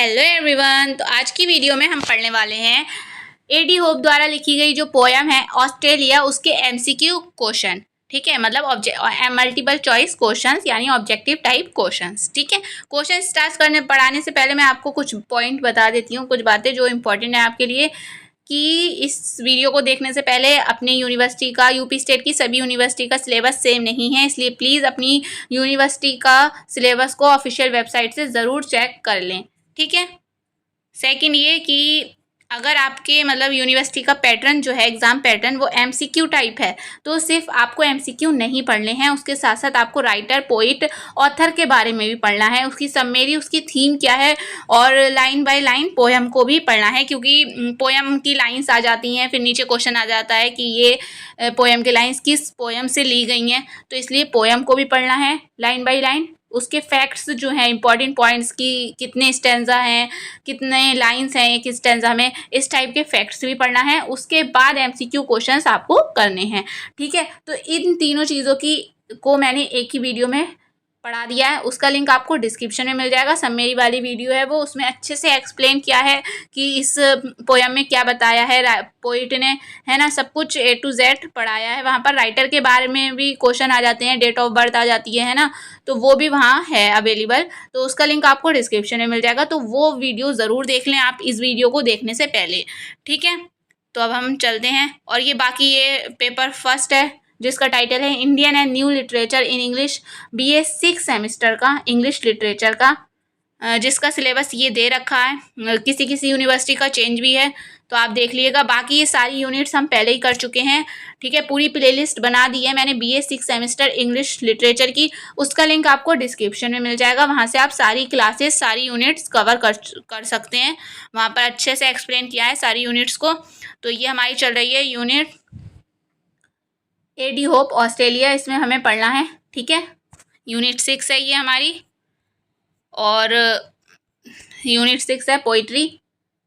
Hello everyone. तो आज की वीडियो में हम पढ़ने वाले हैं एडी होप द्वारा लिखी गई जो पोयम है ऑस्ट्रेलिया, उसके एमसीक्यू क्वेश्चन। ठीक है, मतलब मल्टीपल चॉइस क्वेश्चंस यानी ऑब्जेक्टिव टाइप क्वेश्चंस। ठीक है, क्वेश्चन स्टार्ट पढ़ाने से पहले मैं आपको कुछ पॉइंट बता देती हूँ, कुछ बातें जो इंपॉर्टेंट है आपके लिए। कि इस वीडियो को देखने से पहले अपनी यूनिवर्सिटी का, यूपी स्टेट की सभी यूनिवर्सिटी का सिलेबस सेम नहीं है, इसलिए प्लीज़ अपनी यूनिवर्सिटी का सिलेबस को ऑफिशियल वेबसाइट से ज़रूर चेक कर लें। ठीक है, सेकंड ये कि अगर आपके मतलब यूनिवर्सिटी का पैटर्न जो है, एग्ज़ाम पैटर्न, वो एमसीक्यू टाइप है, तो सिर्फ आपको एमसीक्यू नहीं पढ़ने हैं, उसके साथ साथ आपको राइटर, पोइट, ऑथर के बारे में भी पढ़ना है, उसकी समरी, उसकी थीम क्या है, और लाइन बाय लाइन पोयम को भी पढ़ना है। क्योंकि पोयम की लाइन्स आ जाती हैं, फिर नीचे क्वेश्चन आ जाता है कि ये पोयम की लाइन्स किस पोयम से ली गई हैं, तो इसलिए पोयम को भी पढ़ना है लाइन बाय लाइन। उसके फैक्ट्स जो हैं, इंपॉर्टेंट पॉइंट्स की कितने स्टेंजा हैं, कितने लाइंस हैं एक स्टेंजा में, इस टाइप के फैक्ट्स भी पढ़ना है। उसके बाद एमसीक्यू क्वेश्चंस आपको करने हैं। ठीक है, तो इन तीनों चीज़ों को मैंने एक ही वीडियो में पढ़ा दिया है, उसका लिंक आपको डिस्क्रिप्शन में मिल जाएगा। समरी वाली वीडियो है वो, उसमें अच्छे से एक्सप्लेन किया है कि इस पोयम में क्या बताया है पोइट ने, है ना, सब कुछ A to Z पढ़ाया है। वहाँ पर राइटर के बारे में भी क्वेश्चन आ जाते हैं, डेट ऑफ बर्थ आ जाती है ना, तो वो भी वहाँ है अवेलेबल, तो उसका लिंक आपको डिस्क्रिप्शन में मिल जाएगा। तो वो वीडियो ज़रूर देख लें आप इस वीडियो को देखने से पहले। ठीक है, तो अब हम चलते हैं। और ये बाकी ये पेपर फर्स्ट है जिसका टाइटल है Indian and new literature in English, BA 6 semester का इंग्लिश लिटरेचर का, जिसका सिलेबस ये दे रखा है। किसी किसी यूनिवर्सिटी का चेंज भी है, तो आप देख लीजिएगा। बाकी ये सारी यूनिट्स हम पहले ही कर चुके हैं। ठीक है, पूरी प्लेलिस्ट बना दी है मैंने BA 6 सेमेस्टर इंग्लिश लिटरेचर की, उसका लिंक आपको डिस्क्रिप्शन में मिल जाएगा। वहाँ से आप सारी क्लासेस, सारी यूनिट्स कवर कर सकते हैं। वहाँ पर अच्छे से एक्सप्लेन किया है सारी यूनिट्स को। तो ये हमारी चल रही है यूनिट एडी होप ऑस्ट्रेलिया, इसमें हमें पढ़ना है। ठीक है, यूनिट 6 है ये हमारी, और यूनिट 6 है पोइट्री।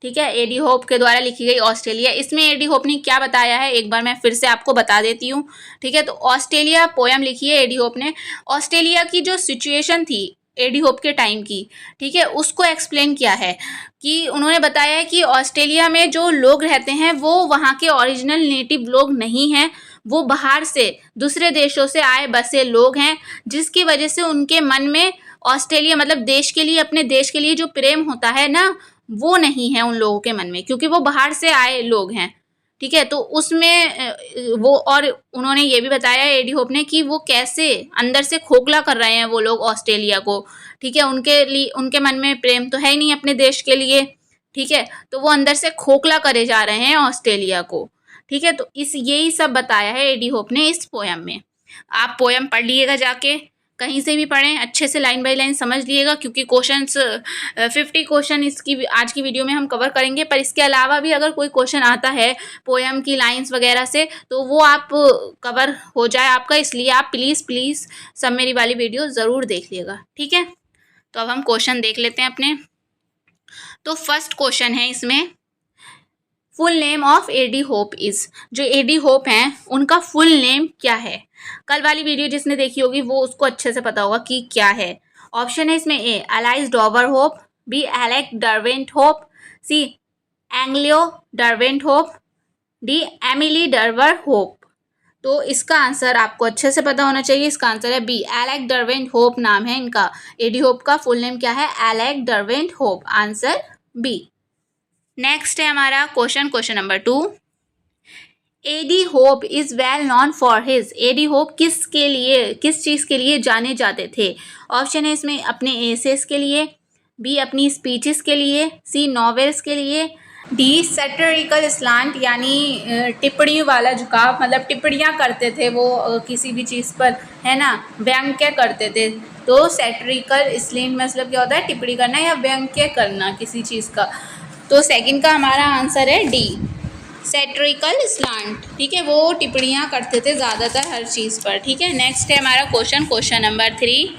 ठीक है, एडी होप के द्वारा लिखी गई ऑस्ट्रेलिया। इसमें एडी होप ने क्या बताया है एक बार मैं फिर से आपको बता देती हूँ। ठीक है, तो ऑस्ट्रेलिया पोयम लिखी है एडी होप ने। ऑस्ट्रेलिया की जो सिचुएशन थी एडी होप के टाइम की, ठीक है, उसको एक्सप्लेन किया है। कि उन्होंने बताया है कि ऑस्ट्रेलिया में जो लोग रहते हैं वो वहाँ के ओरिजिनल नेटिव लोग नहीं हैं, वो बाहर से, दूसरे देशों से आए बसे लोग हैं, जिसकी वजह से उनके मन में ऑस्ट्रेलिया मतलब देश के लिए, अपने देश के लिए जो प्रेम होता है ना, वो नहीं है उन लोगों के मन में, क्योंकि वो बाहर से आए लोग हैं। ठीक है, तो उसमें वो, और उन्होंने ये भी बताया एडी होप ने कि वो कैसे अंदर से खोखला कर रहे हैं वो लोग ऑस्ट्रेलिया को। ठीक है, उनके लिए, उनके मन में प्रेम तो है ही नहीं अपने देश के लिए। ठीक है, तो वो अंदर से खोखला करे जा रहे हैं ऑस्ट्रेलिया को। ठीक है, तो यही सब बताया है एडी होप ने इस पोयम में। आप पोयम पढ़ लीजिएगा, जाके कहीं से भी पढ़ें, अच्छे से लाइन बाय लाइन समझ लीजिएगा, क्योंकि क्वेश्चंस 50 क्वेश्चन इसकी आज की वीडियो में हम कवर करेंगे। पर इसके अलावा भी अगर कोई क्वेश्चन आता है पोयम की लाइंस वगैरह से, तो वो आप कवर हो जाए आपका, इसलिए आप प्लीज़ समरी वाली वीडियो ज़रूर देख लीजिएगा। ठीक है, तो अब हम क्वेश्चन देख लेते हैं अपने। तो फर्स्ट क्वेश्चन है इसमें, full name of AD Hope is. जो एडी होप हैं उनका फुल नेम क्या है? कल वाली वीडियो जिसने देखी होगी वो उसको अच्छे से पता होगा कि क्या है। ऑप्शन है इसमें A Alice Dover Hope, B Alec Derwent Hope, C Anglio Derwent Hope, D Emily Derwer Hope. तो इसका आंसर आपको अच्छे से पता होना चाहिए। इसका आंसर है B एलेक डरवेंट होप नाम है इनका। एडी होप का फुल नेम क्या है? Alec Derwent Hope, answer B। Next है हमारा question number 2। AD Hope is well known for his. AD Hope किस चीज़ के लिए जाने जाते थे? ऑप्शन है इसमें अपने एसेस के लिए, B अपनी स्पीचेस के लिए, C नॉवेल्स के लिए, D सैटिरिकल स्लांट यानी टिप्पणी वाला झुकाव, मतलब टिप्पणियाँ करते थे वो किसी भी चीज़ पर, है ना, व्यंग्य करते थे। तो सैटिरिकल स्लैंट मतलब क्या होता है? टिप्पणी करना या व्यंग्य करना किसी चीज़ का। तो सेकंड का हमारा आंसर है D सैटिरिकल स्लांट। ठीक है, वो टिप्पणियाँ करते थे ज़्यादातर हर चीज़ पर। ठीक है, नेक्स्ट है हमारा question number 3।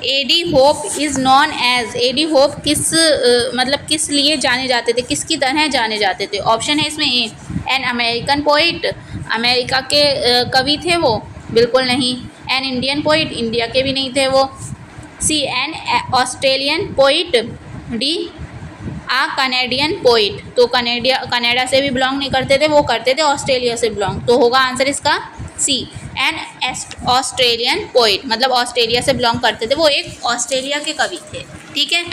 A D Hope is known as. A D Hope मतलब किस लिए जाने जाते थे, किसकी तरह जाने जाते थे? ऑप्शन है इसमें A an American poet, America के कवि थे वो, बिल्कुल नहीं। एन इंडियन पोइट, इंडिया के भी नहीं थे वो। C an Australian poet, D a Canadian poet. तो कनाडा से भी बिलोंग नहीं करते थे, वो करते थे ऑस्ट्रेलिया से बिलोंग। तो होगा आंसर इसका सी, एन ऑस्ट्रेलियन पोइट, मतलब ऑस्ट्रेलिया से बिलोंग करते थे, वो एक ऑस्ट्रेलिया के कवि थे। ठीक है,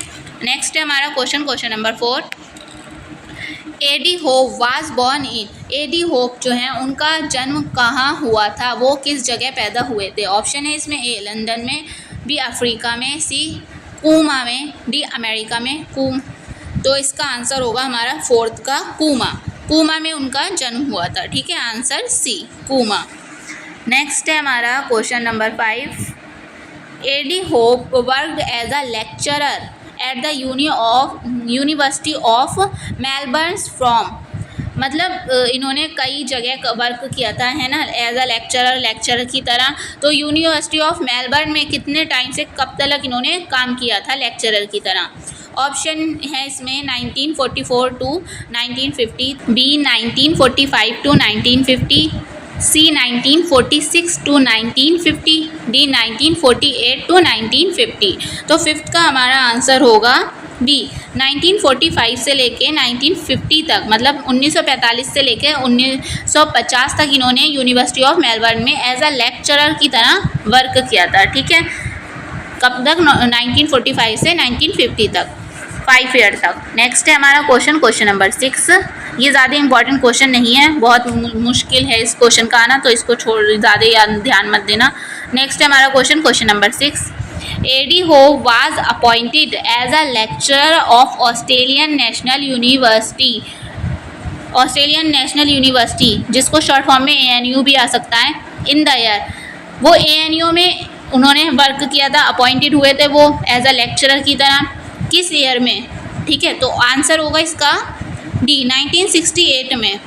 नेक्स्ट है हमारा question number 4। A D Hope was born in, A D Hope जो है उनका जन्म कहाँ हुआ था, वो किस जगह पैदा हुए थे। ऑप्शन है इसमें ए लंदन में, बी अफ्रीका में, सी कूमा में, डी अमेरिका में। तो इसका आंसर होगा हमारा 4th का कूमा में उनका जन्म हुआ था। ठीक है, आंसर सी कूमा। नेक्स्ट है हमारा question number 5। A D Hope worked as a lecturer at the university of Melbourne from, मतलब इन्होंने कई जगह वर्क किया था, है ना, एज अ लेक्चरर की तरह। तो यूनिवर्सिटी ऑफ मेलबर्न में कितने टाइम से कब तक इन्होंने काम किया था लेक्चरर की तरह। ऑप्शन है इसमें 1944 to 1950, B 1945 to 1950, C 1946 to 1950, D 1948 to 1950। तो 5th का हमारा आंसर होगा बी 1945 से लेके 1950 तक, मतलब 1945 से लेके 1950 तक इन्होंने यूनिवर्सिटी ऑफ मेलबर्न में एज अ लेक्चरर की तरह वर्क किया था। ठीक है, कब तक, 1945 से 1950 तक, 5 ईयर तक। नेक्स्ट है हमारा क्वेश्चन नंबर 6। ये ज़्यादा इंपॉर्टेंट क्वेश्चन नहीं है, बहुत मुश्किल है इस क्वेश्चन का आना, तो इसको छोड़ ज़्यादा ध्यान मत देना। नेक्स्ट है हमारा question number 6। A D Hope was appointed as a lecturer of Australian National University, जिसको शॉर्ट फॉर्म में ANU भी आ सकता है, इन द ईयर। वो ANU में उन्होंने वर्क किया था, अपॉइंटेड हुए थे वो एज अ लेक्चरर की तरह, किस ईयर में। ठीक है, तो आंसर होगा इसका डी 1968 में।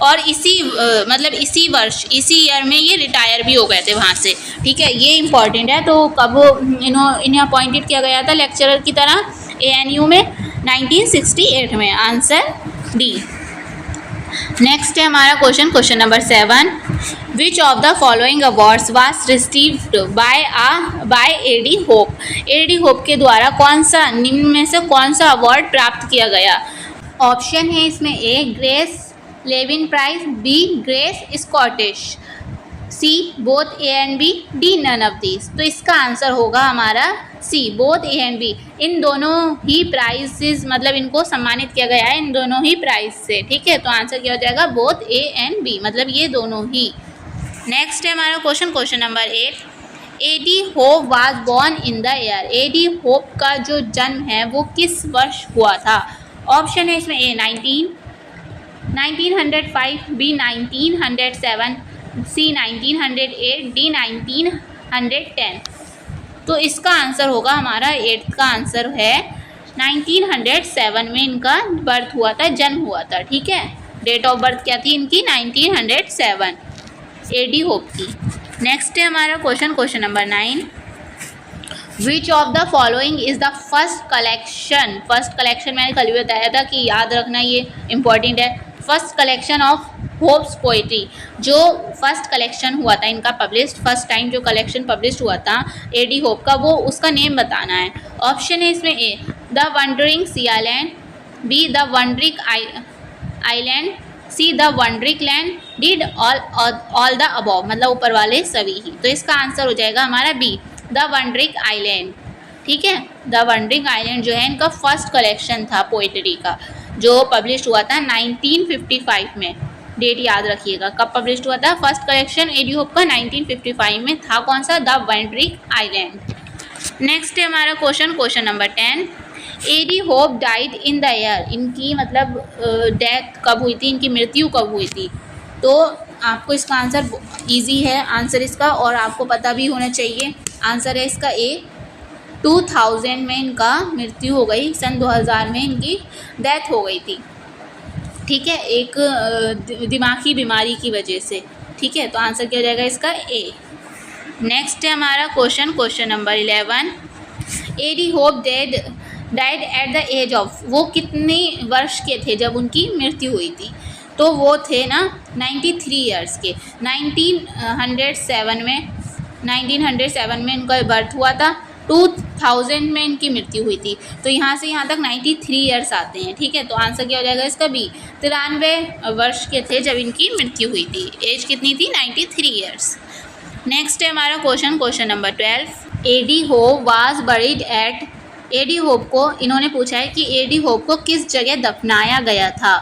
और इसी वर्ष, इसी ईयर में ये रिटायर भी हो गए थे वहाँ से। ठीक है, ये इंपॉर्टेंट है। तो कब इन्हें अपॉइंटेड किया गया था लेक्चरर की तरह ANU में, 1968 में, आंसर डी। नेक्स्ट है हमारा question number 7। Which of the following awards was received by A D Hope, AD Hope के द्वारा निम्न में से कौन सा अवार्ड प्राप्त किया गया। ऑप्शन है इसमें A Grace Leven prize, B Grace Scottish, C both A and B, D none of these. तो इसका आंसर होगा हमारा C both A and B. इन दोनों ही प्राइजेस, मतलब इनको सम्मानित किया गया है इन दोनों ही प्राइज से। ठीक है, तो आंसर क्या हो जाएगा, बोथ ए एंड बी, मतलब ये दोनों ही। नेक्स्ट है हमारा question number 8। A D Hope was born in the year, A D Hope का जो जन्म है वो किस वर्ष हुआ था। ऑप्शन है इसमें ए 1905, बी 1907, सी 1908, डी 1910। तो इसका आंसर होगा हमारा 8th का आंसर है 1907 में इनका बर्थ हुआ था, जन्म हुआ था। ठीक है, डेट ऑफ बर्थ क्या थी इनकी, 1907, एडी होप की। नेक्स्ट है हमारा question number 9। Which of the following is the first collection मैंने कल भी बताया था कि याद रखना, ये इंपॉर्टेंट है। First collection of hopes poetry, जो फर्स्ट कलेक्शन हुआ था इनका पब्लिश्ड, फर्स्ट टाइम जो कलेक्शन पब्लिश्ड हुआ था एडी होप का, वो उसका नेम बताना है। ऑप्शन है इसमें A the wandering sea island, B the wandering island, C the wandering land, D all the above, मतलब ऊपर वाले सभी ही। तो इसका आंसर हो जाएगा हमारा बी द वंडरिंग आइलैंड। ठीक है, द वंडरिंग आइलैंड जो है इनका फर्स्ट कलेक्शन था पोइट्री का, जो पब्लिश हुआ था 1955 में। डेट याद रखिएगा कब पब्लिश हुआ था फर्स्ट कलेक्शन एडी होप का, 1955 में था। कौन सा, द वंडरिंग आइलैंड। नेक्स्ट है हमारा question number 10। A D Hope died in the year, इनकी मतलब डेथ कब हुई थी, इनकी मृत्यु कब हुई थी। तो आपको इसका आंसर इजी है आंसर इसका, और आपको पता भी होना चाहिए। आंसर है इसका ए 2000 में इनका मृत्यु हो गई, सन 2000 में इनकी डेथ हो गई थी। ठीक है, एक दिमागी बीमारी की वजह से। ठीक है, तो आंसर क्या हो जाएगा इसका ए। नेक्स्ट है हमारा question number 11। A D Hope died at the age of, वो कितने वर्ष के थे जब उनकी मृत्यु हुई थी। तो वो थे ना 93 ईयर्स के। 1907 में इनका बर्थ हुआ था, 2000 में इनकी मृत्यु हुई थी। तो यहाँ से यहाँ तक 93 ईयर्स आते हैं, ठीक है। तो आंसर क्या हो जाएगा इसका बी, 93 वर्ष के थे जब इनकी मृत्यु हुई थी। एज कितनी थी, 93 ईयर्स। नेक्स्ट है हमारा question number 12। A D Hope was buried at, A D Hope को इन्होंने पूछा है कि एडी होप को किस जगह दफनाया गया था।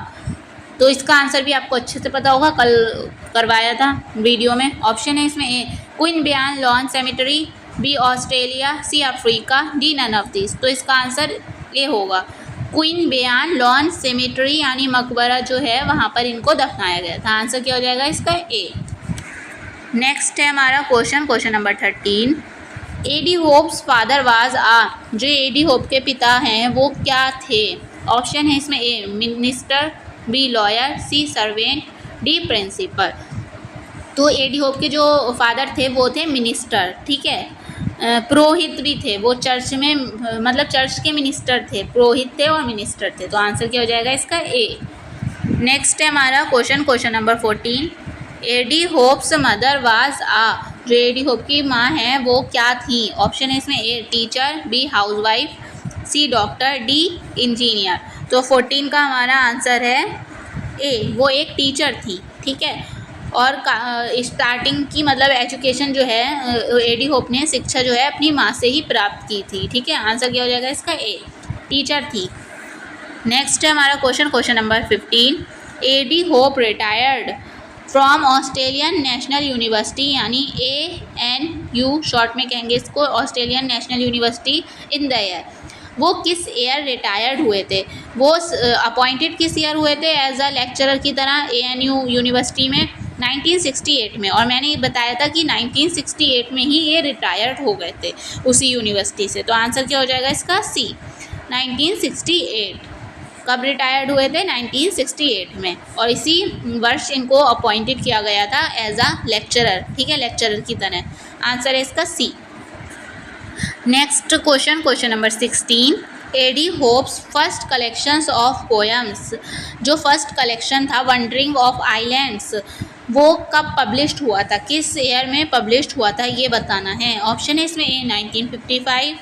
तो इसका आंसर भी आपको अच्छे से पता होगा, कल करवाया था वीडियो में। ऑप्शन है इसमें A Queanbeyan lawn cemetery, B Australia, C Africa, D none of this. तो इसका आंसर ए होगा, क्वीन बेयान लॉन सेमेटरी यानी मकबरा जो है वहाँ पर इनको दफनाया गया था। आंसर क्या हो जाएगा इसका ए। नेक्स्ट है हमारा question number 13। AD Hope's father was a, जो एडी होप के पिता हैं वो क्या थे। ऑप्शन है इसमें ए मिनिस्टर, बी लॉयर, सी सर्वेंट, डी प्रिंसिपल। तो एडी होप के जो फादर थे वो थे मिनिस्टर, ठीक है। पुरोहित भी थे वो, चर्च में मतलब चर्च के मिनिस्टर थे, पुरोहित थे और मिनिस्टर थे। तो आंसर क्या हो जाएगा इसका ए। नेक्स्ट है हमारा question number 14। AD Hope's mother was a, जो एडी होप की माँ हैं वो क्या थी। ऑप्शन है इसमें A teacher, B housewife, C doctor, D engineer. तो 14 का हमारा आंसर है ए, वो एक टीचर थी, ठीक है। और स्टार्टिंग की मतलब एजुकेशन जो है एडी होप ने शिक्षा जो है अपनी माँ से ही प्राप्त की थी, ठीक है। आंसर क्या हो जाएगा इसका ए, टीचर थी। नेक्स्ट है हमारा question number 15। A D Hope retired from Australian National University, यानी ANU शॉर्ट में कहेंगे इसको, Australian National University in the year. वो किस ईयर रिटायर्ड हुए थे, वो अपॉइंटेड किस ईयर हुए थे एज अ लेक्चरर की तरह ANU यूनिवर्सिटी में, 1968 में। और मैंने बताया था कि 1968 में ही ये रिटायर्ड हो गए थे उसी यूनिवर्सिटी से। तो आंसर क्या हो जाएगा इसका सी, 1968। कब रिटायर्ड हुए थे, 1968 में। और इसी वर्ष इनको अपॉइंटेड किया गया था एज अ लेक्चरर, ठीक है, लेक्चरर की तरह। आंसर है इसका C. Next question number 16। AD Hope's first collections of poems, जो फर्स्ट कलेक्शन था वंडरिंग ऑफ आइलैंड्स, वो कब पब्लिश्ड हुआ था, किस ईयर में पब्लिश्ड हुआ था, ये बताना है। ऑप्शन है इसमें ए 1955,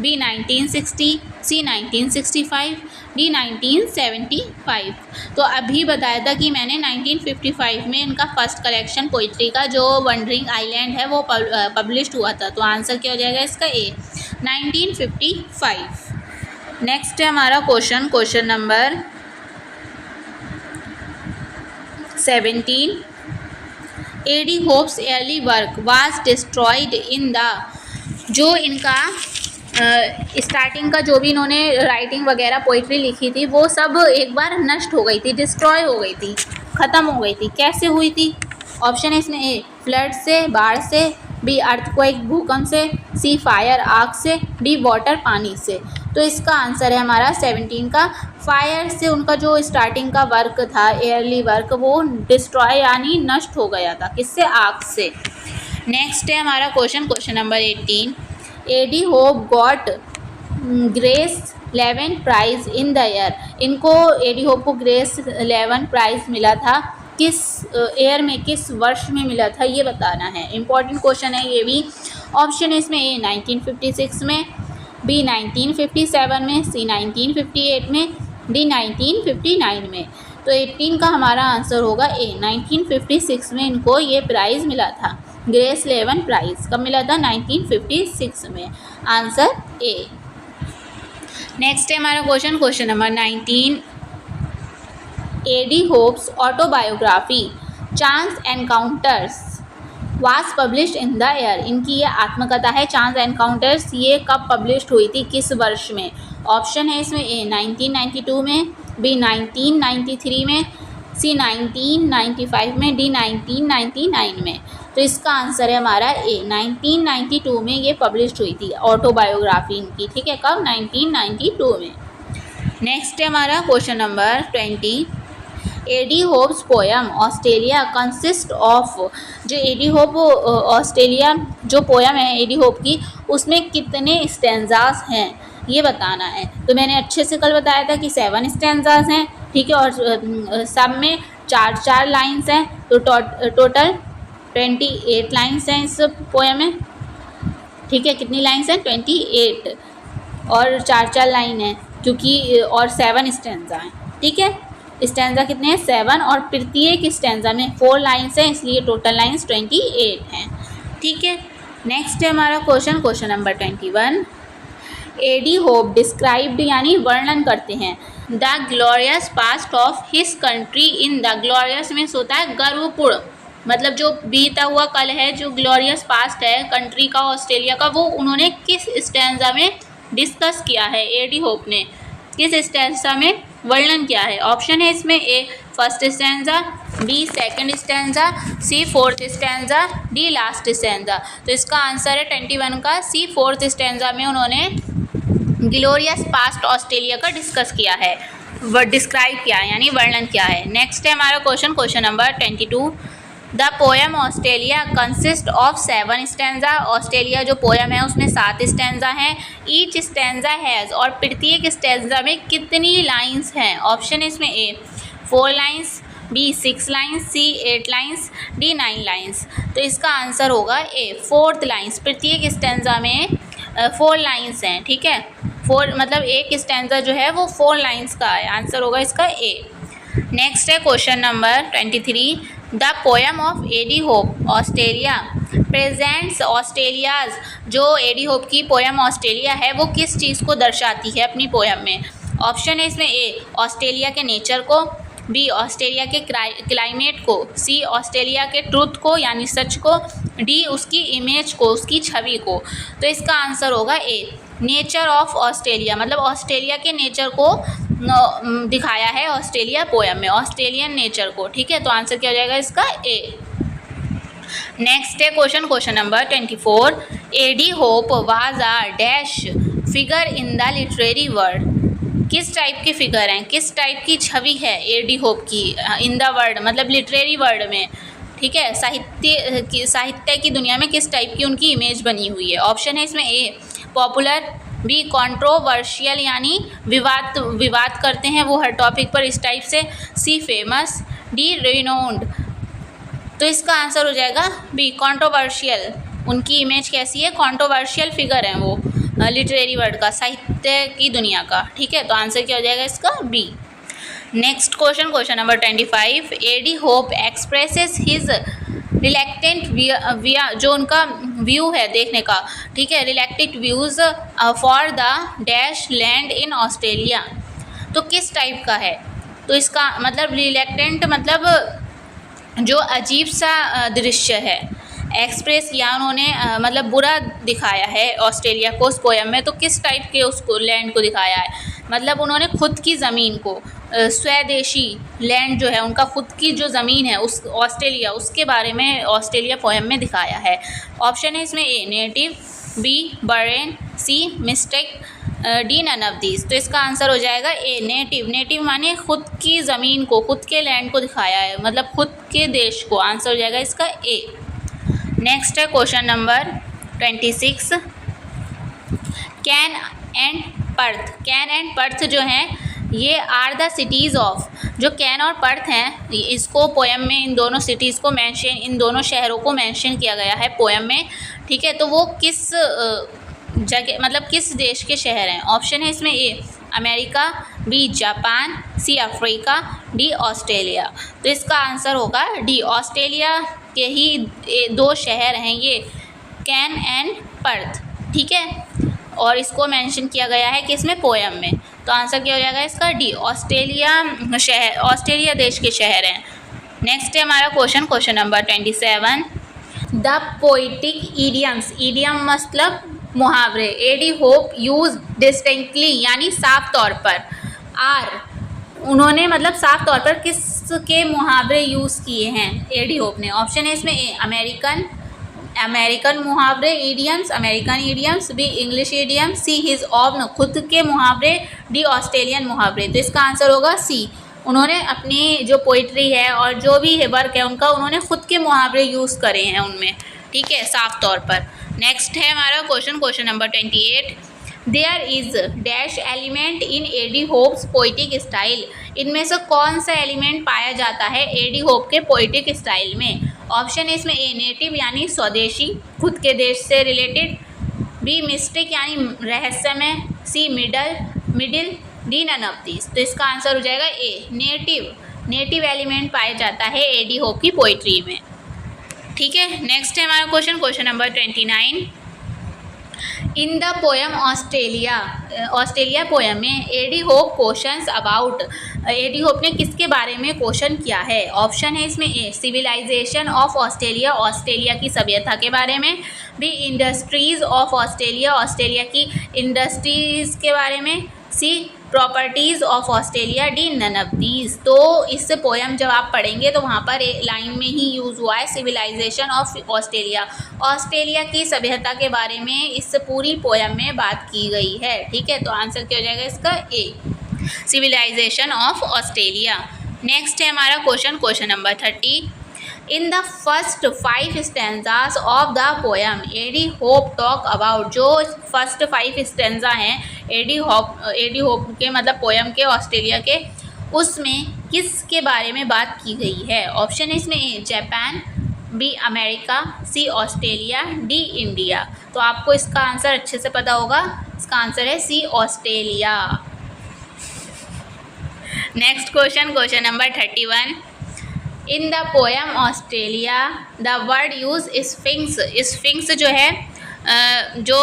बी 1960, सी 1965, डी 1975। तो अभी बताया था कि मैंने 1955 में इनका फर्स्ट कलेक्शन पोइट्री का जो वंडरिंग आइलैंड है वो पब्लिश्ड हुआ था। तो आंसर क्या हो जाएगा इसका ए, 1955। नेक्स्ट है हमारा question number 17। A D Hope's early work was destroyed in the, जो इनका स्टार्टिंग का जो भी इन्होंने राइटिंग वगैरह पोइट्री लिखी थी वो सब एक बार नष्ट हो गई थी, डिस्ट्रॉय हो गई थी, ख़त्म हो गई थी। कैसे हुई थी। ऑप्शन है इसमें ए फ्लड से, बाढ़ से, बी अर्थक्वेक भूकंप से, सी फायर आग से, डी वाटर पानी से। तो इसका आंसर है हमारा 17 का, फायर से उनका जो स्टार्टिंग का वर्क था अर्ली वर्क वो डिस्ट्रॉय यानी नष्ट हो गया था, किससे, आग से। नेक्स्ट है हमारा question number 18। AD Hope got grace 11 prize in the year, इनको एडी होप को ग्रेस 11 प्राइज मिला था, किस ईयर में, किस वर्ष में मिला था, ये बताना है। इंपॉर्टेंट क्वेश्चन है ये भी। ऑप्शन है इसमें ए 1956 में, बी 1957 में, सी 1958 में, डी 1959 में। तो 18 का हमारा आंसर होगा ए, 1956 में इनको ये प्राइज़ मिला था, ग्रेस 11 प्राइज़ कब मिला था, 1956 में। Answer A. नेक्स्ट है हमारा question number 19। AD Hope's autobiography chance encounters was published in the year, इनकी ये आत्मकथा है चांस एनकाउंटर्स, ये कब पब्लिश्ड हुई थी, किस वर्ष में। ऑप्शन है इसमें ए 1992 में, बी 1993 में, सी 1995 में, डी 1999 में। तो इसका आंसर है हमारा ए, 1992 में ये पब्लिश्ड हुई थी ऑटोबायोग्राफी इनकी, ठीक है, कब, 1992 में। नेक्स्ट है हमारा question number 20। AD Hope's poem Australia consist of, जो एडी होप ऑस्ट्रेलिया जो पोएम है एडी होप की, उसमें कितने स्टैंजास हैं ये बताना है। तो मैंने अच्छे से कल बताया था कि 7 स्टैंजास हैं, ठीक है, और सब में 4 लाइन्स हैं, तो टोटल 28 लाइन्स हैं इस पोएम में। ठीक है, कितनी लाइन्स हैं? 28 और 4 लाइन है क्योंकि और 7 स्टैंजा हैं। ठीक है, स्टैंजा कितने हैं? 7 और प्रत्येक स्टैंजा में 4 लाइन्स हैं, इसलिए टोटल लाइन्स 28 हैं। ठीक है, नेक्स्ट है हमारा question number 21। AD Hope described यानी वर्णन करते हैं the glorious past of his country in the glorious means होता है गर्वपूर्ण, मतलब जो बीता हुआ कल है, जो ग्लोरियस पास्ट है कंट्री का, ऑस्ट्रेलिया का, वो उन्होंने किस स्टैंजा में डिस्कस किया है? एडी होप ने किस स्टैंजा में वर्णन किया है? ऑप्शन है इसमें A first stanza, B second stanza, C fourth stanza, D last stanza. तो इसका आंसर है 21 का सी फोर्थ स्टैंजा में उन्होंने ग्लोरियस पास्ट ऑस्ट्रेलिया का डिस्कस किया है, डिस्क्राइब किया है यानी वर्णन किया है। नेक्स्ट है हमारा question number 22। The poem Australia consist of 7 stanza. Australia जो पोएम है उसमें 7 स्टैंजा हैं। ईच स्टैंजा हैज़ और प्रत्येक स्टैंजा में कितनी लाइन्स हैं? ऑप्शन है इसमें ए 4 लाइन्स, बी 6 लाइन्स, सी 8 लाइन्स, डी 9 लाइन्स। तो इसका आंसर होगा ए 4th लाइन्स। प्रत्येक स्टैंजा में 4 लाइन्स हैं। ठीक है, 4 मतलब एक स्टैंजा जो है वो 4 लाइन्स का है। आंसर होगा इसका ए। नेक्स्ट है question number 23। The poem of AD Hope Australia presents Australia's. जो एडी होप की पोएम ऑस्ट्रेलिया है वो किस चीज़ को दर्शाती है अपनी पोएम में? ऑप्शन है इसमें ए ऑस्ट्रेलिया के नेचर को, बी ऑस्ट्रेलिया के क्लाइमेट को, सी ऑस्ट्रेलिया के ट्रुथ को यानी सच को, डी उसकी इमेज को, उसकी छवि को। तो इसका आंसर होगा ए नेचर ऑफ ऑस्ट्रेलिया, मतलब ऑस्ट्रेलिया के नेचर को दिखाया है ऑस्ट्रेलिया पोएम में, ऑस्ट्रेलियन नेचर को। ठीक है, तो आंसर क्या हो जाएगा इसका ए। नेक्स्ट है question number 24। AD Hope was a dash figure in the literary world. किस टाइप की फिगर हैं, किस टाइप की छवि है एडी होप की इन द वर्ल्ड, मतलब लिटरेरी वर्ल्ड में? ठीक है, साहित्य की दुनिया में किस टाइप की उनकी इमेज बनी हुई है? ऑप्शन है इसमें ए पॉपुलर, बी कंट्रोवर्शियल यानी विवाद करते हैं वो हर टॉपिक पर इस टाइप से, सी फेमस, डी रिनाउंड। तो इसका आंसर हो जाएगा बी कंट्रोवर्शियल। उनकी इमेज कैसी है? कंट्रोवर्शियल फिगर है वो लिटरेरी वर्ल्ड का, साहित्य की दुनिया का। ठीक है, तो आंसर क्या हो जाएगा इसका B. Next question number 25। AD Hope expresses his reluctant जो उनका व्यू है देखने का, ठीक है, reluctant views for the dash land in Australia. तो किस टाइप का है? तो इसका मतलब रिलेक्टेंट मतलब जो अजीब सा दृश्य है, एक्सप्रेस किया उन्होंने मतलब बुरा दिखाया है ऑस्ट्रेलिया को उस पोएम में। तो किस टाइप के उसको लैंड को दिखाया है? मतलब उन्होंने खुद की ज़मीन को, स्वदेशी लैंड जो है उनका खुद की जो ज़मीन है उस ऑस्ट्रेलिया, उसके बारे में ऑस्ट्रेलिया पोएम में दिखाया है। ऑप्शन है इसमें A native, B barren, C mistake, D none of these. तो इसका आंसर हो जाएगा ए नेटिव। नेटिव माने खुद की ज़मीन को, खुद के लैंड को दिखाया है, मतलब खुद के देश को। आंसर हो जाएगा इसका ए। नेक्स्ट है question number 26। Can and Perth. Can and Perth जो हैं ये आर द सिटीज़ ऑफ। जो कैन और पर्थ हैं इसको पोएम में इन दोनों सिटीज़ को मेंशन, इन दोनों शहरों को मेंशन किया गया है पोएम में। ठीक है, तो वो किस जगह मतलब किस देश के शहर हैं? ऑप्शन है इसमें A America, B Japan, C Africa, D Australia. तो इसका आंसर होगा डी ऑस्ट्रेलिया के ही 2 शहर हैं ये, कैन एंड पर्थ। ठीक है, और इसको मेंशन किया गया है किसमें? पोएम में। तो आंसर क्या हो जाएगा इसका डी ऑस्ट्रेलिया शहर, ऑस्ट्रेलिया देश के शहर हैं। नेक्स्ट है हमारा question number 27। The poetic idioms. Idiom मतलब मुहावरे। एडी होप यूज डिस्टिंक्टली यानी साफ तौर पर, आर उन्होंने मतलब साफ तौर पर किसके मुहावरे यूज़ किए हैं एडी होप ने? ऑप्शन है इसमें ए अमेरिकन मुहावरे idioms, American idioms, B English idiom, C his own खुद के मुहावरे, डी ऑस्ट्रेलियन मुहावरे। तो इसका आंसर होगा सी। उन्होंने अपनी जो पोइट्री है और जो भी वर्क है उनका उन्होंने खुद के मुहावरे यूज़ करे हैं उनमें। ठीक है, साफ तौर पर। नेक्स्ट है हमारा question number 28। There is dash element in AD Hope's poetic style. इनमें से कौन सा एलिमेंट पाया जाता है एडी होप के पोइटिक स्टाइल में? ऑप्शन है इसमें ए नेटिव यानी स्वदेशी, खुद के देश से रिलेटेड, बी मिस्टिक यानी रहस्यमय, C middle, D none of this. तो इसका आंसर हो जाएगा ए, नेटिव एलिमेंट पाया जाता है एडी होप की पोइट्री में। ठीक है, नेक्स्ट है हमारा question number 29। In the poem Australia poem में A D Hope questions about, A D Hope ने किसके बारे में क्वेश्चन किया है? ऑप्शन है इसमें A civilisation of Australia, Australia की सभ्यता के बारे में, B industries of Australia, Australia की इंडस्ट्रीज के बारे में, C properties of Australia, D none of these. तो इस पोएम जब आप पढ़ेंगे तो वहाँ पर लाइन में ही यूज़ हुआ है सिविलाइजेशन ऑफ ऑस्ट्रेलिया, ऑस्ट्रेलिया की सभ्यता के बारे में इस पूरी पोएम में बात की गई है। ठीक है, तो आंसर क्या हो जाएगा इसका A, civilisation of Australia. Next है हमारा question number 30। In the first 5 stanzas of the poem AD Hope talk about, जो फर्स्ट 5 स्टेंजा हैं एडी होप के मतलब पोएम के ऑस्ट्रेलिया के, उसमें किसके बारे में बात की गई है? ऑप्शन है इसमें A Japan, B America, C Australia, D India. तो आपको इसका आंसर अच्छे से पता होगा, इसका आंसर है C Australia. Next question number 31। In the poem Australia the word use sphinx जो है जो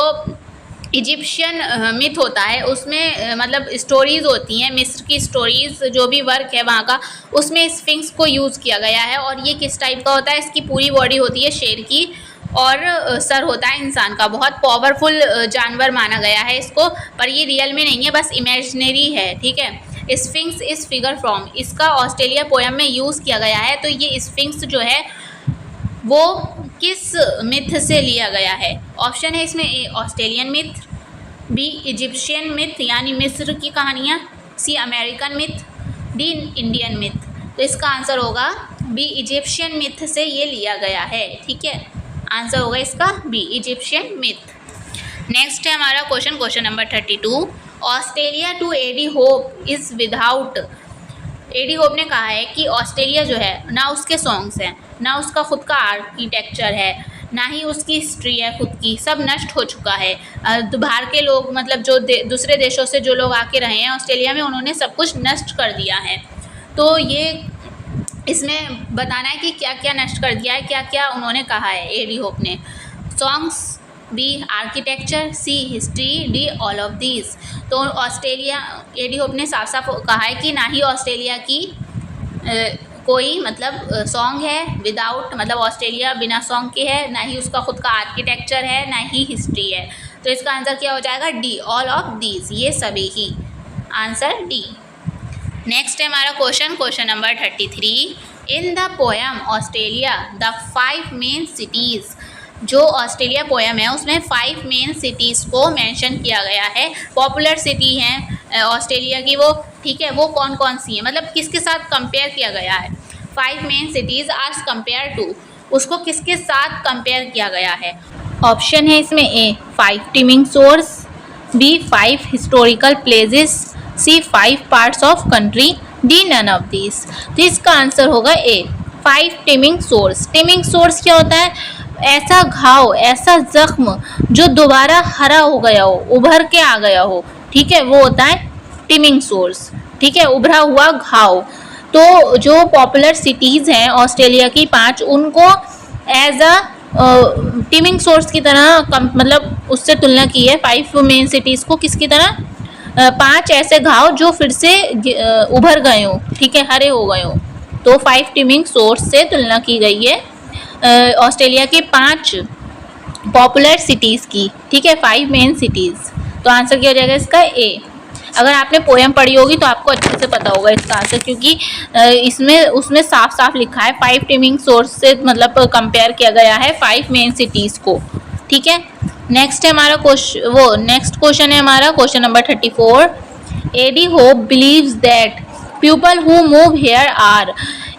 इजिप्शियन मिथ होता है उसमें मतलब स्टोरीज़ होती हैं, मिस्र की स्टोरीज़ जो भी वर्क है वहाँ का, उसमें स्फिंक्स को यूज़ किया गया है। और ये किस टाइप का होता है? इसकी पूरी बॉडी होती है शेर की और सर होता है इंसान का। बहुत पावरफुल जानवर माना गया है इसको, पर ये रियल में नहीं है, बस इमेजिनरी है। ठीक है, स्फिंक्स इस फिगर फ्रॉम, इसका ऑस्ट्रेलिया पोएम में यूज़ किया गया है। तो ये स्फिंक्स जो है वो किस मिथ से लिया गया है? ऑप्शन है इसमें A Australian myth, B Egyptian myth यानी मिस्र की कहानियाँ, C American myth, D Indian myth. तो इसका आंसर होगा बी इजिप्शियन मिथ से ये लिया गया है। ठीक है, आंसर होगा इसका बी इजिप्शियन मिथ। नेक्स्ट है हमारा question number 32। Australia to AD Hope is without, AD Hope ने कहा है कि ऑस्ट्रेलिया जो है ना उसके सॉन्ग्स हैं, ना उसका खुद का आर्किटेक्चर है, ना ही उसकी हिस्ट्री है खुद की, सब नष्ट हो चुका है। बाहर के लोग मतलब जो दूसरे देशों से जो लोग आके रहे हैं ऑस्ट्रेलिया में, उन्होंने सब कुछ नष्ट कर दिया है। तो ये इसमें बताना है कि क्या क्या नष्ट कर दिया है, क्या क्या उन्होंने कहा है एडी होप ने। Songs, B architecture, C history, D all of these. तो ऑस्ट्रेलिया एडी होप ने साफ साफ कहा है कि ना ही ऑस्ट्रेलिया की कोई मतलब सॉन्ग है, विदाउट मतलब ऑस्ट्रेलिया बिना सॉन्ग के है, ना ही उसका खुद का आर्किटेक्चर है, ना ही हिस्ट्री है। तो इसका आंसर क्या हो जाएगा? डी ऑल ऑफ दीज, ये सभी ही, आंसर डी। नेक्स्ट है हमारा question number 33। In the poem Australia the 5 main cities, जो ऑस्ट्रेलिया पोएम है उसमें 5 मेन सिटीज़ को मेंशन किया गया है। पॉपुलर सिटी हैं ऑस्ट्रेलिया की वो, ठीक है, वो कौन कौन सी हैं, मतलब किसके साथ कंपेयर किया गया है? 5 main cities are compare to, उसको किसके साथ कंपेयर किया गया है? ऑप्शन है इसमें A 5 teeming source, B 5 historical places, C 5 parts of country, D none of this. तो इसका आंसर होगा A 5 teeming source. Teeming source क्या होता है? ऐसा घाव, ऐसा जख्म जो दोबारा हरा हो गया हो, उभर के आ गया हो, ठीक है, वो होता है टीमिंग सोर्स। ठीक है, उभरा हुआ घाव। तो जो पॉपुलर सिटीज़ हैं ऑस्ट्रेलिया की 5, उनको एज अ टीमिंग सोर्स की तरह मतलब उससे तुलना की है 5 मेन सिटीज़ को, किसकी तरह? 5 ऐसे घाव जो फिर से उभर गए हो, ठीक है, हरे हो गए हो। तो 5 टीमिंग सोर्स से तुलना की गई है ऑस्ट्रेलिया के 5 पॉपुलर सिटीज़ की। ठीक है, 5 मेन सिटीज़। तो आंसर क्या हो जाएगा इसका? ए। अगर आपने पोएम पढ़ी होगी तो आपको अच्छे से पता होगा इसका आंसर, क्योंकि इसमें उसमें साफ साफ लिखा है 5 टीमिंग सोर्स से मतलब कंपेयर किया गया है 5 मेन सिटीज़ को। ठीक है, नेक्स्ट है हमारा नेक्स्ट क्वेश्चन है हमारा question number 34। AD Hope believes that people who move here are,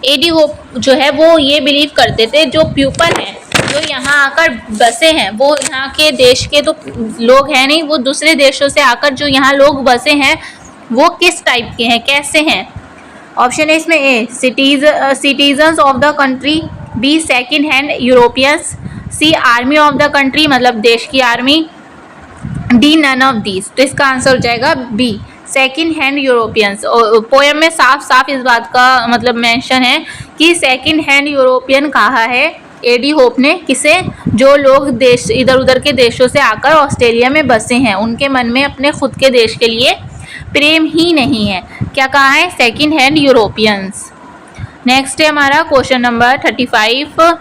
AD Hope जो है वो ये बिलीव करते थे जो पीपल हैं जो यहाँ आकर बसे हैं, वो यहाँ के देश के तो लोग हैं नहीं, वो दूसरे देशों से आकर जो यहाँ लोग बसे हैं वो किस टाइप के हैं, कैसे हैं? ऑप्शन है इसमें A citizens of the country, B second hand Europeans, C army of the country मतलब देश की army, D none of these. तो इसका आंसर हो जाएगा B second hand Europeans. Poem में साफ साफ इस बात का मतलब मेंशन है कि सेकेंड हैंड यूरोपियन कहा है एडी होप ने किसे, जो लोग देश इधर उधर के देशों से आकर ऑस्ट्रेलिया में बसे हैं, उनके मन में अपने खुद के देश के लिए प्रेम ही नहीं है। क्या कहा है? Second hand Europeans. नेक्स्ट है हमारा question number 35।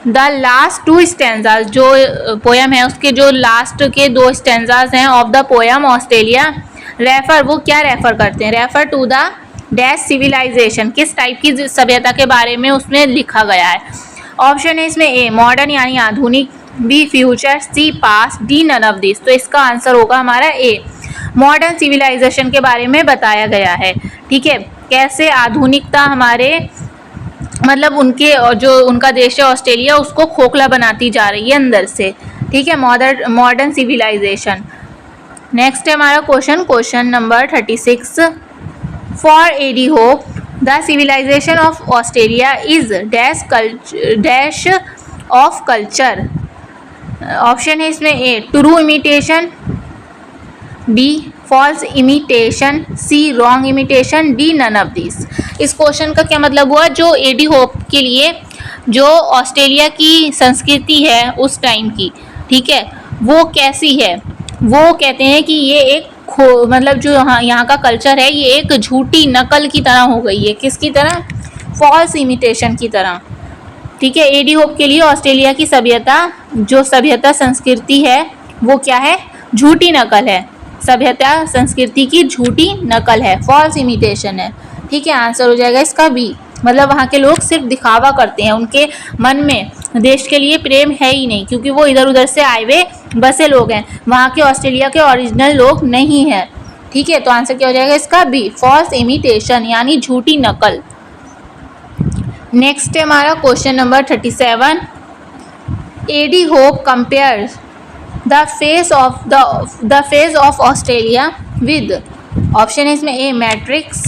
The last two stanzas, जो पोएम है उसके जो लास्ट के 2 स्टेंजाज हैं of the poem Australia refer, वो क्या रेफर करते हैं? Refer to the dash civilization, किस टाइप की सभ्यता के बारे में उसमें लिखा गया है? ऑप्शन है इसमें ए मॉडर्न यानी आधुनिक, B future, C past, D none of this. तो इसका आंसर होगा हमारा ए मॉडर्न सिविलाइजेशन के बारे में बताया गया है। ठीक है, कैसे आधुनिकता हमारे मतलब उनके जो उनका देश है ऑस्ट्रेलिया उसको खोखला बनाती जा रही है अंदर से। ठीक है, मॉडर्न सिविलाइजेशन। नेक्स्ट है हमारा question number 36। For A D Hope the civilisation of Australia is dash of culture. Option है इसमें A true imitation, B false imitation, C wrong imitation, D none of this. इस क्वेश्चन का क्या मतलब हुआ? जो एडी होप के लिए जो ऑस्ट्रेलिया की संस्कृति है उस टाइम की, ठीक है, वो कैसी है? वो कहते हैं कि ये एक मतलब जो यहाँ का कल्चर है ये एक झूठी नकल की तरह हो गई है। किसकी तरह? फॉल्स इमिटेशन की तरह। ठीक है, एडी होप के लिए ऑस्ट्रेलिया की सभ्यता, जो सभ्यता संस्कृति है वो क्या है? झूठी नकल है। सभ्यता संस्कृति की झूठी नकल है, फॉल्स इमिटेशन है। ठीक है, आंसर हो जाएगा इसका बी। मतलब वहाँ के लोग सिर्फ दिखावा करते हैं, उनके मन में देश के लिए प्रेम है ही नहीं, क्योंकि वो इधर उधर से आए हुए बसे लोग हैं, वहाँ के ऑस्ट्रेलिया के ओरिजिनल लोग नहीं हैं। ठीक है, तो आंसर क्या हो जाएगा इसका? बी फॉल्स इमिटेशन यानी झूठी नकल। नेक्स्ट है हमारा question number 37। AD Hope compares the face of Australia with. Option है इसमें A matrix,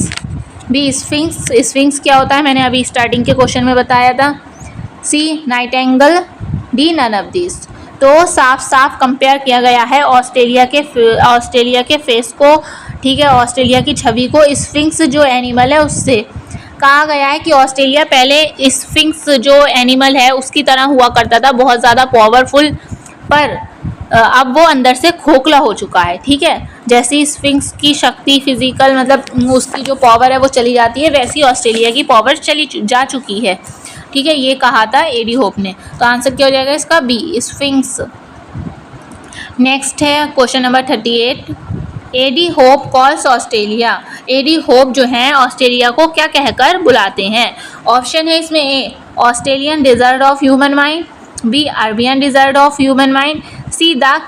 B sphinx, sphinx क्या होता है मैंने अभी स्टार्टिंग के क्वेश्चन में बताया था, C nightingale, D none of this. तो साफ साफ कंपेयर किया गया है ऑस्ट्रेलिया के फेस को, ठीक है, ऑस्ट्रेलिया की छवि को स्फिंक्स जो एनिमल है उससे। कहा गया है कि ऑस्ट्रेलिया पहले स्फिंक्स जो एनिमल है उसकी तरह हुआ करता था, बहुत ज़्यादा पावरफुल, पर अब वो अंदर से खोखला हो चुका है। ठीक है, जैसी स्फिंक्स की शक्ति फिजिकल मतलब उसकी जो पावर है वो चली जाती है, वैसी ऑस्ट्रेलिया की पावर चली जा चुकी है। ठीक है, ये कहा था एडी होप ने। तो आंसर क्या हो जाएगा इसका? B sphinx. नेक्स्ट है question number 38। AD Hope calls Australia. AD Hope जो हैं ऑस्ट्रेलिया को क्या कहकर बुलाते हैं? ऑप्शन है इसमें A Australian desert of human mind, B Arabian desert of human mind, C the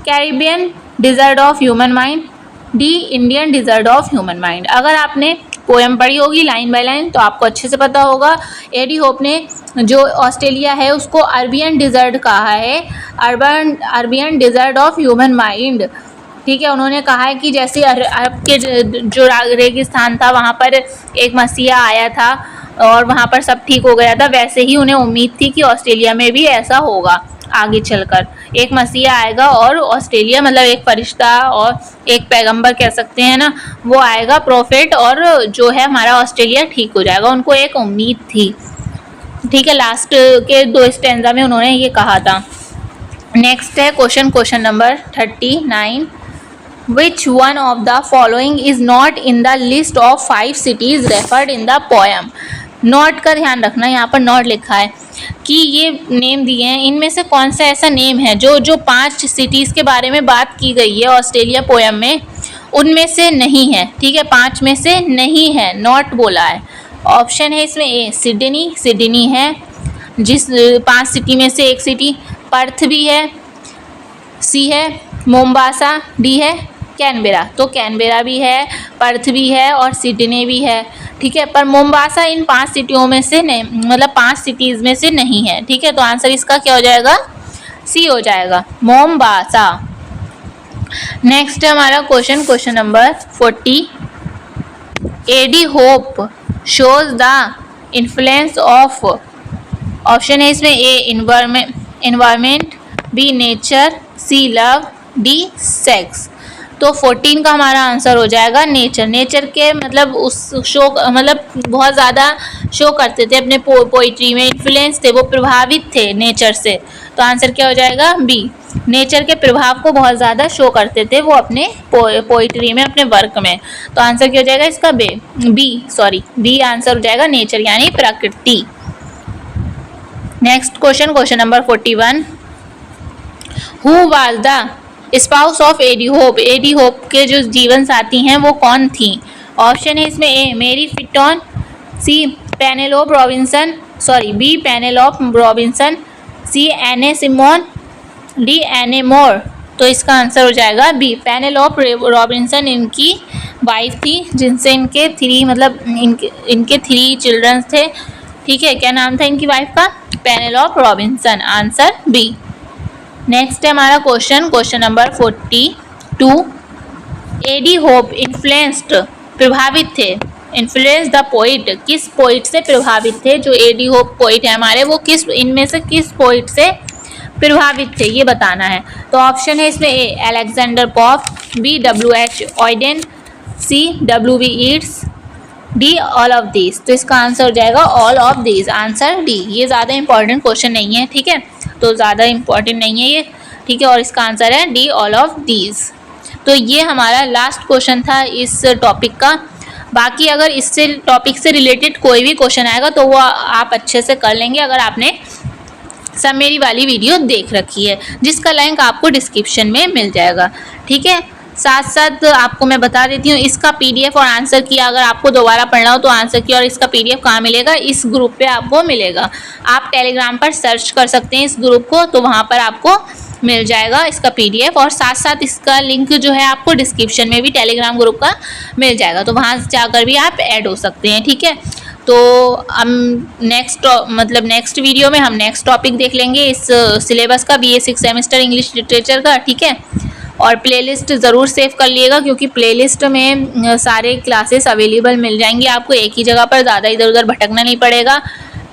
Caribbean desert of human mind, D Indian desert of human mind. अगर आपने पोएम पढ़ी होगी लाइन बाय लाइन तो आपको अच्छे से पता होगा एडी होप ने जो ऑस्ट्रेलिया है उसको अरबियन डिजर्ट कहा है, Arabian desert of human mind. ठीक है, उन्होंने कहा है कि जैसे अरब के जो रेगिस्तान था वहाँ पर एक मसीहा आया था और वहाँ पर सब ठीक हो गया था, वैसे ही उन्हें उम्मीद थी कि ऑस्ट्रेलिया में भी ऐसा होगा। आगे चलकर एक मसीहा आएगा और ऑस्ट्रेलिया मतलब एक फरिश्ता और एक पैगंबर कह सकते हैं ना, वो आएगा प्रोफेट, और जो है हमारा ऑस्ट्रेलिया ठीक हो जाएगा। उनको एक उम्मीद थी। ठीक है, लास्ट के 2 स्टेंजा में उन्होंने ये कहा था। नेक्स्ट है question number 39। Which one of the following is not in the list of 5 cities referred in the poem? Note का ध्यान रखना, यहाँ पर नोट लिखा है कि ये नेम दिए हैं, इनमें से कौन सा ऐसा नेम है जो 5 सिटीज़ के बारे में बात की गई है ऑस्ट्रेलिया पोएम में, उनमें से नहीं है। ठीक है, 5 में से नहीं है, नॉट बोला है। ऑप्शन है इसमें ए सिडनी है, जिस 5 सिटी में से एक सिटी, पर्थ भी है, सी है मोम्बासा, डी है कैनबेरा। तो कैनबेरा भी है, पर्थ भी है और सिडनी भी है। ठीक है, पर मोम्बासा इन 5 सिटियों में से नहीं, मतलब 5 सिटीज़ में से नहीं है। ठीक है, तो आंसर इसका क्या हो जाएगा? सी हो जाएगा, मोम्बासा। नेक्स्ट है हमारा question number 40। A D Hope shows the influence of. Option है इसमें A environment, B nature, C love, D sex. तो 14 का हमारा आंसर हो जाएगा नेचर। नेचर के मतलब उस शो मतलब बहुत ज़्यादा शो करते थे अपने पोइट्री में, इन्फ्लुएंस थे, वो प्रभावित थे नेचर से। तो आंसर क्या हो जाएगा बी। नेचर के प्रभाव को बहुत ज़्यादा शो करते थे वो अपने पोइट्री में, अपने वर्क में। तो आंसर क्या हो जाएगा इसका बी आंसर हो जाएगा नेचर यानी प्रकृति। Next question, question number 41। Who was the spouse of AD Hope. AD Hope के जो जीवन साथी हैं वो कौन थी? ऑप्शन है इसमें A Mary Fitton, C Penelope Robinson, B Penelope Robinson, C Anne Simone, D एने मोर। तो इसका आंसर हो जाएगा बी पेनेलोप रॉबिन्सन इनकी वाइफ थी, जिनसे इनके इनके 3 चिल्ड्रन थे। ठीक है, क्या नाम था इनकी वाइफ का? Penelope Robinson. Answer B. Next है हमारा question, question number 42। AD Hope influenced प्रभावित थे, इन्फ्लुएंस द पोइट, किस पोइट से प्रभावित थे? जो एडी होप पोइट है हमारे, वो इनमें से किस पोइट से प्रभावित थे ये बताना है। तो ऑप्शन है इसमें A Alexander Pope, B W.H. Auden, C W.B. Yeats, D all of these. तो इसका आंसर हो जाएगा all of these. Answer D. ये ज़्यादा इंपॉर्टेंट क्वेश्चन नहीं है, ठीक है, तो ज़्यादा इंपॉर्टेंट नहीं है ये, ठीक है, और इसका आंसर है डी ऑल ऑफ दीज। तो ये हमारा लास्ट क्वेश्चन था इस टॉपिक का। बाकी अगर इससे टॉपिक से रिलेटेड कोई भी क्वेश्चन आएगा तो वो आप अच्छे से कर लेंगे अगर आपने सब मेरी वाली वीडियो देख रखी है, जिसका लिंक आपको डिस्क्रिप्शन में मिल जाएगा। ठीक है, साथ साथ आपको मैं बता देती हूँ इसका PDF और आंसर की अगर आपको दोबारा पढ़ना हो तो आंसर की और इसका PDF कहाँ मिलेगा? इस ग्रुप पे आपको मिलेगा। आप टेलीग्राम पर सर्च कर सकते हैं इस ग्रुप को, तो वहाँ पर आपको मिल जाएगा इसका PDF, और साथ साथ इसका लिंक जो है आपको डिस्क्रिप्शन में भी टेलीग्राम ग्रुप का मिल जाएगा, तो वहाँ जाकर भी आप ऐड हो सकते हैं। ठीक है, तो हम नेक्स्ट वीडियो में हम नेक्स्ट टॉपिक देख लेंगे इस सिलेबस का, BA 6 सेमेस्टर इंग्लिश लिटरेचर का। ठीक है, और प्लेलिस्ट ज़रूर सेव कर लिएगा क्योंकि प्लेलिस्ट में सारे क्लासेस अवेलेबल मिल जाएंगे आपको एक ही जगह पर, ज़्यादा इधर उधर भटकना नहीं पड़ेगा।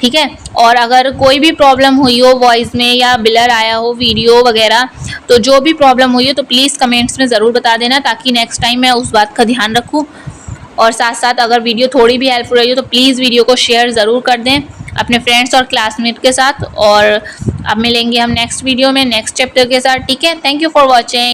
ठीक है, और अगर कोई भी प्रॉब्लम हुई हो वॉइस में या ब्लर आया हो वीडियो वगैरह, तो जो भी प्रॉब्लम हुई हो तो प्लीज़ कमेंट्स में ज़रूर बता देना, ताकि नेक्स्ट टाइम मैं उस बात का ध्यान रखूँ। और साथ साथ अगर वीडियो थोड़ी भी हेल्पफुल रही हो तो प्लीज़ वीडियो को शेयर ज़रूर कर दें अपने फ्रेंड्स और क्लासमेट के साथ। और अब मिलेंगे हम नेक्स्ट वीडियो में नेक्स्ट चैप्टर के साथ। ठीक है, थैंक यू फॉर वॉचिंग।